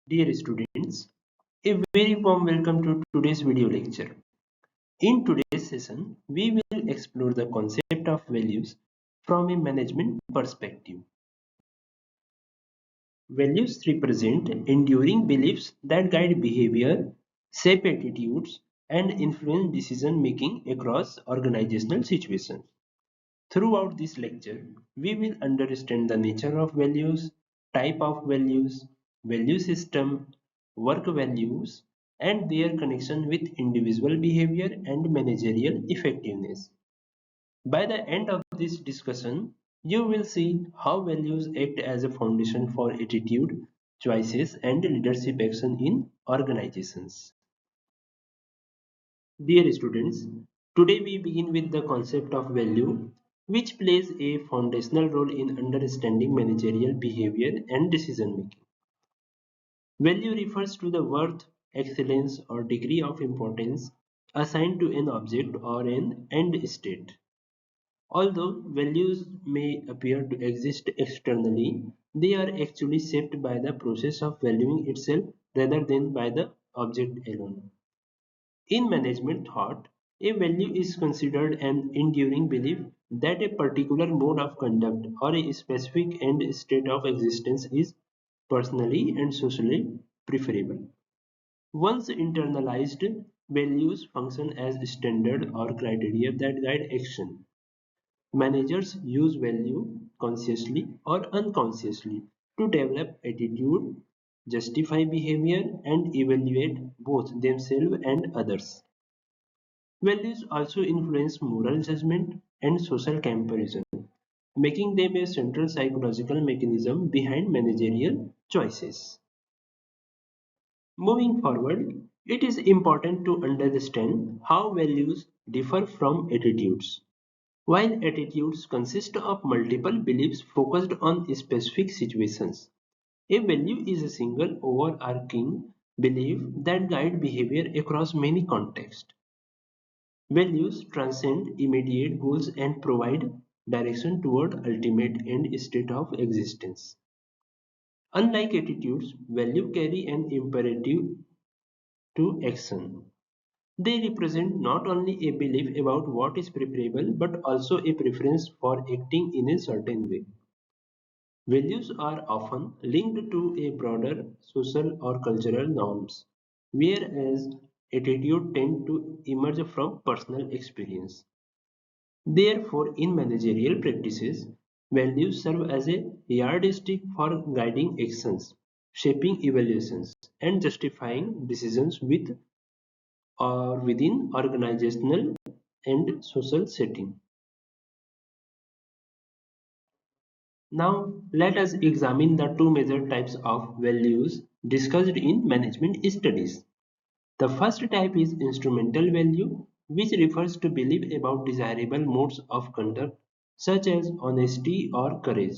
Dear students, a very warm welcome to today's video lecture. In today's session, we will explore the concept of values from a management perspective. Values represent enduring beliefs that guide behavior, shape attitudes, and influence decision making across organizational situations. Throughout this lecture, we will understand the nature of values, type of values, value system, work values, and their connection with individual behavior and managerial effectiveness. By the end of this discussion, you will see how values act as a foundation for attitude, choices, and leadership action in organizations. Dear students, today we begin with the concept of value, which plays a foundational role in understanding managerial behavior and decision making. Value refers to the worth, excellence, or degree of importance assigned to an object or an end state. Although values may appear to exist externally, they are actually shaped by the process of valuing itself rather than by the object alone. In management thought, a value is considered an enduring belief that a particular mode of conduct or a specific end state of existence is personally and socially preferable. Once internalized, values function as standard or criteria that guide action. Managers use value consciously or unconsciously to develop attitude, justify behavior, and evaluate both themselves and others. Values also influence moral judgment and social comparison, making them a central psychological mechanism behind managerial choices. Moving forward, it is important to understand how values differ from attitudes. While attitudes consist of multiple beliefs focused on specific situations, a value is a single overarching belief that guides behavior across many contexts. Values transcend immediate goals and provide direction toward ultimate end state of existence. Unlike attitudes, values carry an imperative to action. They represent not only a belief about what is preferable but also a preference for acting in a certain way. Values are often linked to a broader social or cultural norms, whereas attitudes tend to emerge from personal experience. Therefore, in managerial practices, values serve as a yardstick for guiding actions, shaping evaluations, and justifying decisions with or within organizational and social setting. Now, let us examine the two major types of values discussed in management studies. The first type is instrumental value, which refers to belief about desirable modes of conduct such as honesty or courage.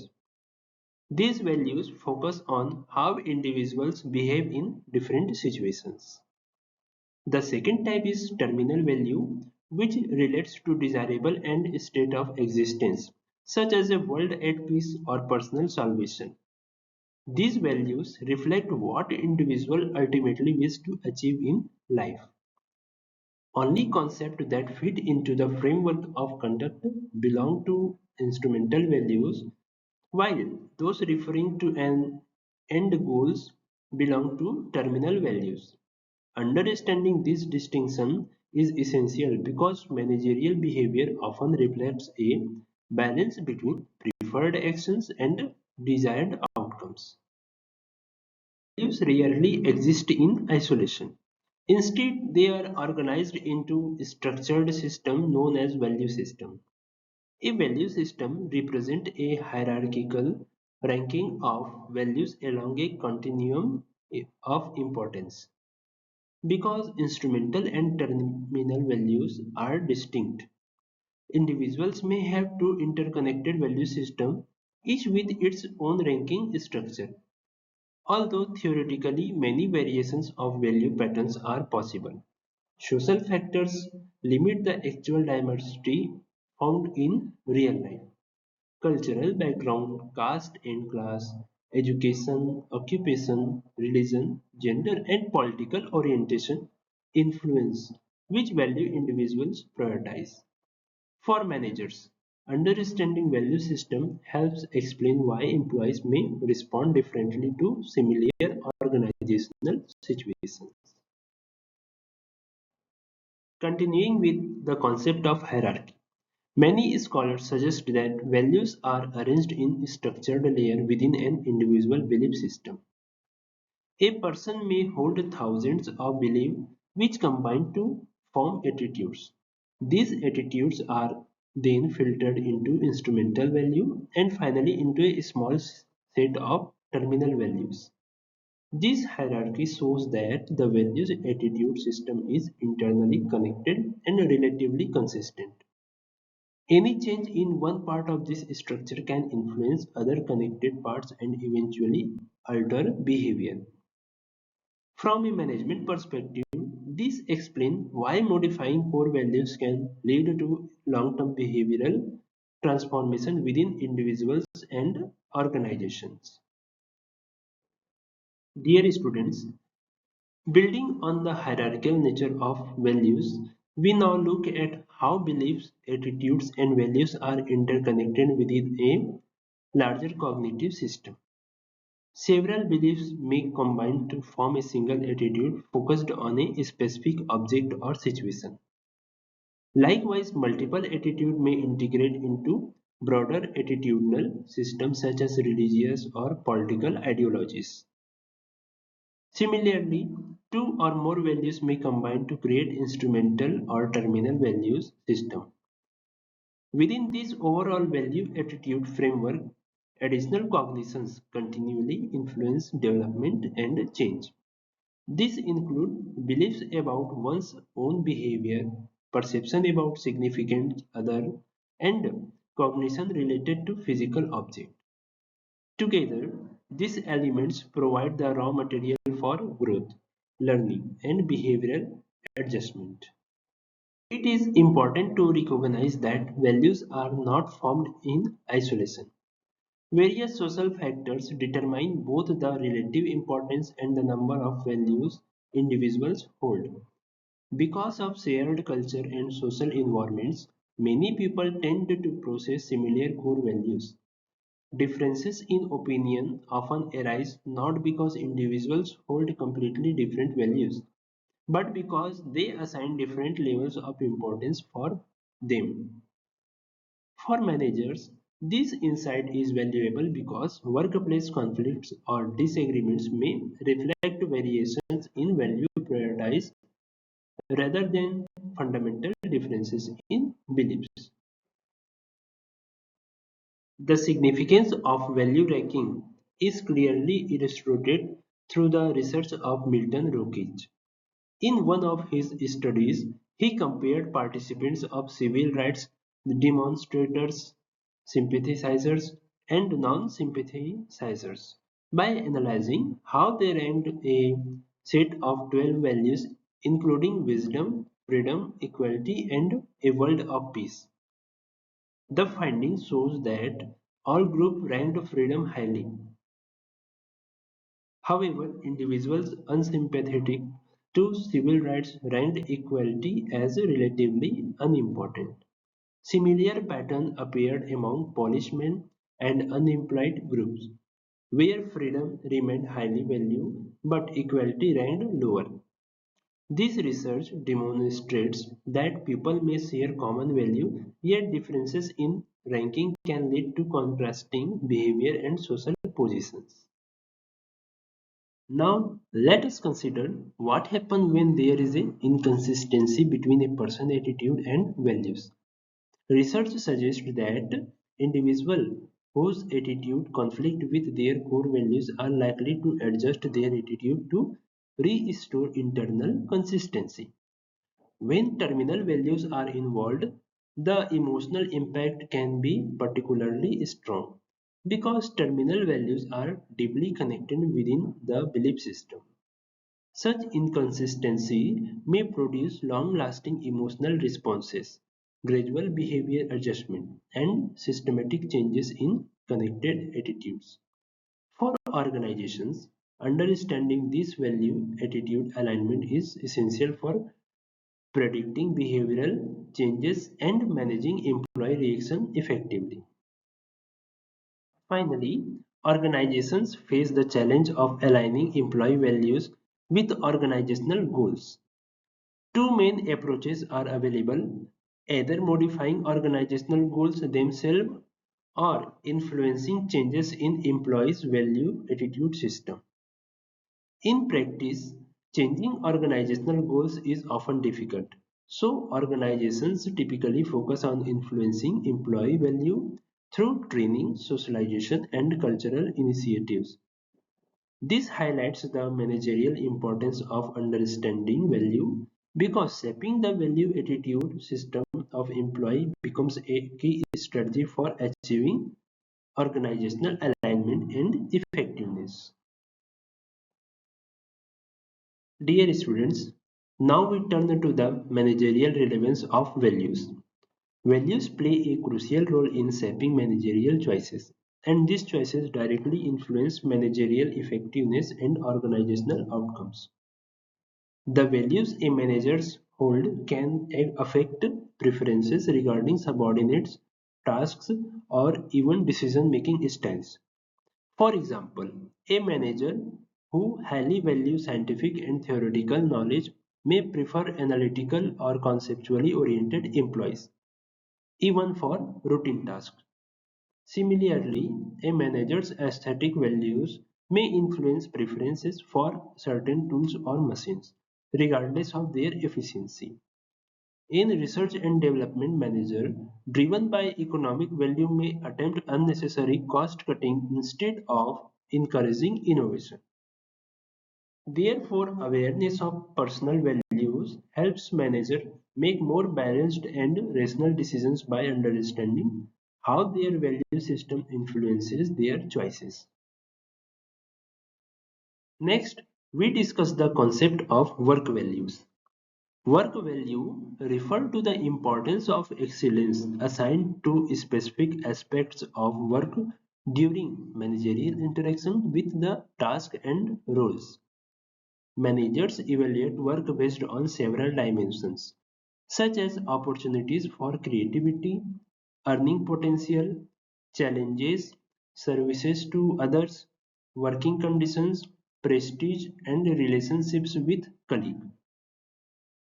These values focus on how individuals behave in different situations. The second type is terminal value, which relates to desirable end state of existence, such as a world at peace or personal salvation. These values reflect what individuals ultimately wish to achieve in life. Only concepts that fit into the framework of conduct belong to instrumental values, while those referring to an end goals belong to terminal values. Understanding this distinction is essential because managerial behavior often reflects a balance between preferred actions and desired outcomes. Values rarely exist in isolation. Instead, they are organized into a structured system known as value system. A value system represents a hierarchical ranking of values along a continuum of importance. Because instrumental and terminal values are distinct, individuals may have two interconnected value systems, each with its own ranking structure. Although theoretically many variations of value patterns are possible, social factors limit the actual diversity found in real life. Cultural background, caste and class, education, occupation, religion, gender, and political orientation influence which value individuals prioritize. For managers, understanding value system helps explain why employees may respond differently to similar organizational situations. Continuing with the concept of hierarchy, many scholars suggest that values are arranged in structured layers within an individual belief system. A person may hold thousands of beliefs which combine to form attitudes. These attitudes are then filtered into instrumental value and finally into a small set of terminal values. This hierarchy shows that the values attitude system is internally connected and relatively consistent. Any change in one part of this structure can influence other connected parts and eventually alter behavior. From a management perspective, this explains why modifying core values can lead to long-term behavioral transformation within individuals and organizations. Dear students, building on the hierarchical nature of values, we now look at how beliefs, attitudes, and values are interconnected within a larger cognitive system. Several beliefs may combine to form a single attitude focused on a specific object or situation. Likewise, multiple attitudes may integrate into broader attitudinal systems such as religious or political ideologies. Similarly, two or more values may combine to create instrumental or terminal values system. Within this overall value attitude framework, additional cognitions continually influence development and change. These include beliefs about one's own behavior, perception about significant other, and cognition related to physical objects. Together, these elements provide the raw material for growth, learning, and behavioral adjustment. It is important to recognize that values are not formed in isolation. Various social factors determine both the relative importance and the number of values individuals hold. Because of shared culture and social environments, many people tend to process similar core values. Differences in opinion often arise not because individuals hold completely different values, but because they assign different levels of importance for them. For managers, this insight is valuable because workplace conflicts or disagreements may reflect variations in value prioritized rather than fundamental differences in beliefs. The significance of value ranking is clearly illustrated through the research of Milton Rockich. In one of his studies, he compared participants of civil rights demonstrators, sympathizers, and non-sympathizers by analyzing how they ranked a set of 12 values including wisdom, freedom, equality, and a world of peace. The finding shows that all groups ranked freedom highly. However, individuals unsympathetic to civil rights ranked equality as relatively unimportant. Similar pattern appeared among policemen and unemployed groups, where freedom remained highly valued but equality ranked lower. This research demonstrates that people may share common value, yet differences in ranking can lead to contrasting behavior and social positions. Now, let us consider what happens when there is an inconsistency between a person's attitude and values. Research suggests that individuals whose attitude conflict with their core values are likely to adjust their attitude to restore internal consistency. When terminal values are involved, the emotional impact can be particularly strong because terminal values are deeply connected within the belief system. Such inconsistency may produce long-lasting emotional responses, gradual behavior adjustment, and systematic changes in connected attitudes. For organizations, understanding this value attitude alignment is essential for predicting behavioral changes and managing employee reaction effectively. Finally, organizations face the challenge of aligning employee values with organizational goals. Two main approaches are available, either modifying organizational goals themselves or influencing changes in employees' value attitude system. In practice, changing organizational goals is often difficult. So, organizations typically focus on influencing employee value through training, socialization, and cultural initiatives. This highlights the managerial importance of understanding value because shaping the value attitude system of employee becomes a key strategy for achieving organizational alignment and effectiveness. Dear students, now we turn to the managerial relevance of values. Values play a crucial role in shaping managerial choices, and these choices directly influence managerial effectiveness and organizational outcomes. The values a manager hold can affect preferences regarding subordinates, tasks, or even decision-making styles. For example, a manager who highly values scientific and theoretical knowledge may prefer analytical or conceptually oriented employees, even for routine tasks. Similarly, a manager's aesthetic values may influence preferences for certain tools or machines, regardless of their efficiency. In research and development manager driven by economic value may attempt unnecessary cost cutting instead of encouraging innovation. Therefore, awareness of personal values helps manager make more balanced and rational decisions by understanding how their value system influences their choices. Next, we discuss the concept of work values. Work value refer to the importance of excellence assigned to specific aspects of work during managerial interaction with the task and roles. Managers evaluate work based on several dimensions, such as opportunities for creativity, earning potential, challenges, services to others, working conditions, prestige, and relationships with colleagues.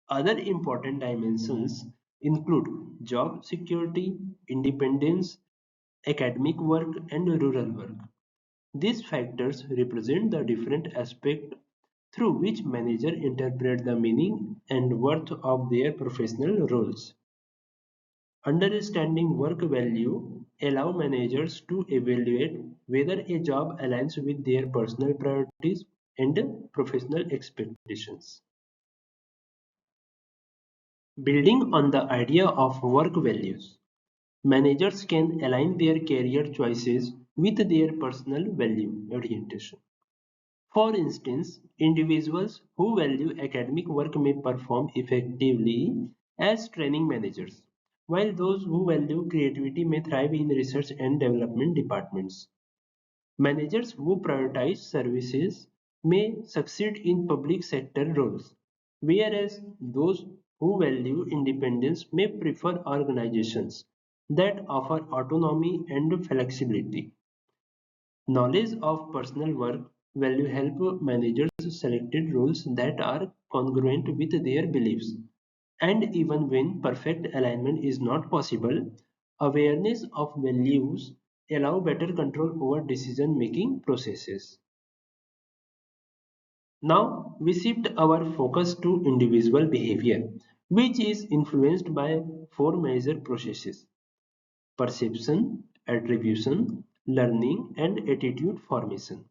Other important dimensions include job security, independence, academic work, and rural work. These factors represent the different aspects through which managers interpret the meaning and worth of their professional roles. Understanding work value allow managers to evaluate whether a job aligns with their personal priorities and professional expectations. Building on the idea of work values, managers can align their career choices with their personal value orientation. For instance, individuals who value academic work may perform effectively as training managers, while those who value creativity may thrive in research and development departments. Managers who prioritize services may succeed in public sector roles, whereas those who value independence may prefer organizations that offer autonomy and flexibility. Knowledge of personal work value help managers select roles that are congruent with their beliefs. And even when perfect alignment is not possible, awareness of values allow better control over decision-making processes. Now we shift our focus to individual behavior, which is influenced by four major processes: perception, attribution, learning, and attitude formation.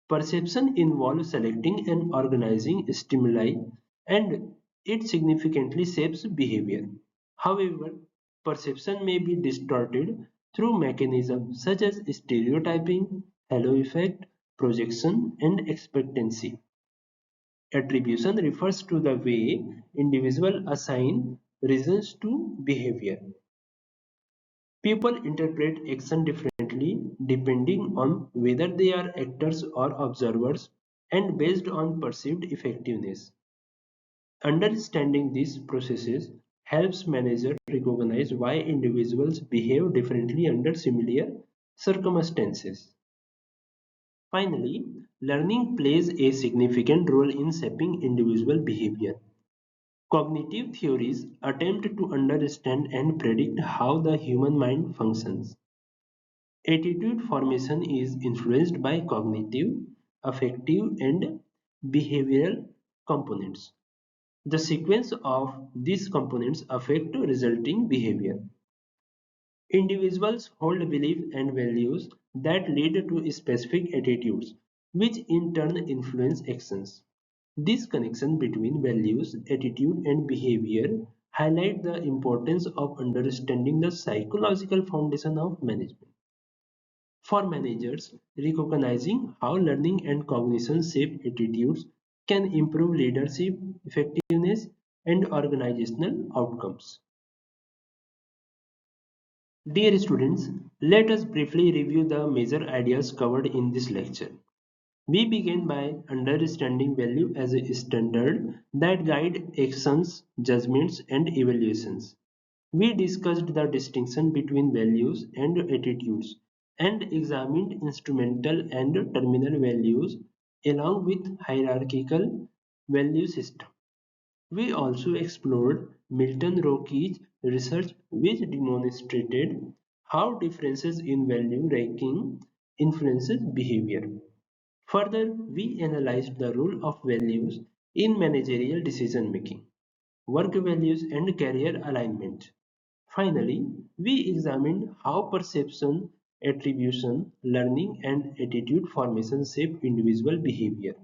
Perception involves selecting and organizing stimuli, and it significantly shapes behavior. However, perception may be distorted through mechanisms such as stereotyping, halo effect, projection, and expectancy. Attribution refers to the way individuals assign reasons to behavior. People interpret action differently depending on whether they are actors or observers and based on perceived effectiveness. Understanding these processes helps managers recognize why individuals behave differently under similar circumstances. Finally, learning plays a significant role in shaping individual behavior. Cognitive theories attempt to understand and predict how the human mind functions. Attitude formation is influenced by cognitive, affective, and behavioral components. The sequence of these components affect resulting behavior. Individuals hold beliefs and values that lead to specific attitudes, which in turn influence actions. This connection between values, attitude, and behavior highlight the importance of understanding the psychological foundation of management. For managers, recognizing how learning and cognition shape attitudes can improve leadership effectiveness and organizational outcomes. Dear students, let us briefly review the major ideas covered in this lecture. We begin by understanding value as a standard that guide actions, judgments, and evaluations. We discussed the distinction between values and attitudes and examined instrumental and terminal values along with hierarchical value system. We also explored Milton Rocky's research which demonstrated how differences in value ranking influences behavior. Further, we analyzed the role of values in managerial decision making, work values, and career alignment. Finally, we examined how perception, attribution, learning, and attitude formation shape individual behavior.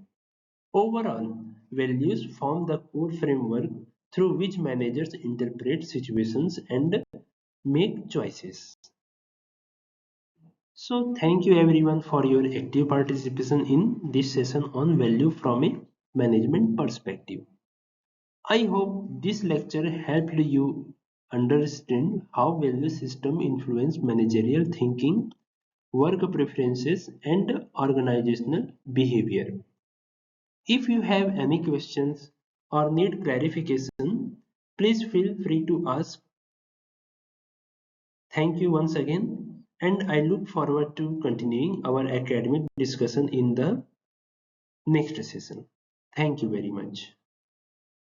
Overall, values form the core framework through which managers interpret situations and make choices. So, thank you everyone for your active participation in this session on value from a management perspective. I hope this lecture helped you understand how value system influence managerial thinking, work preferences, and organizational behavior. If you have any questions or need clarification, please feel free to ask. Thank you once again, and I look forward to continuing our academic discussion in the next session. Thank you very much.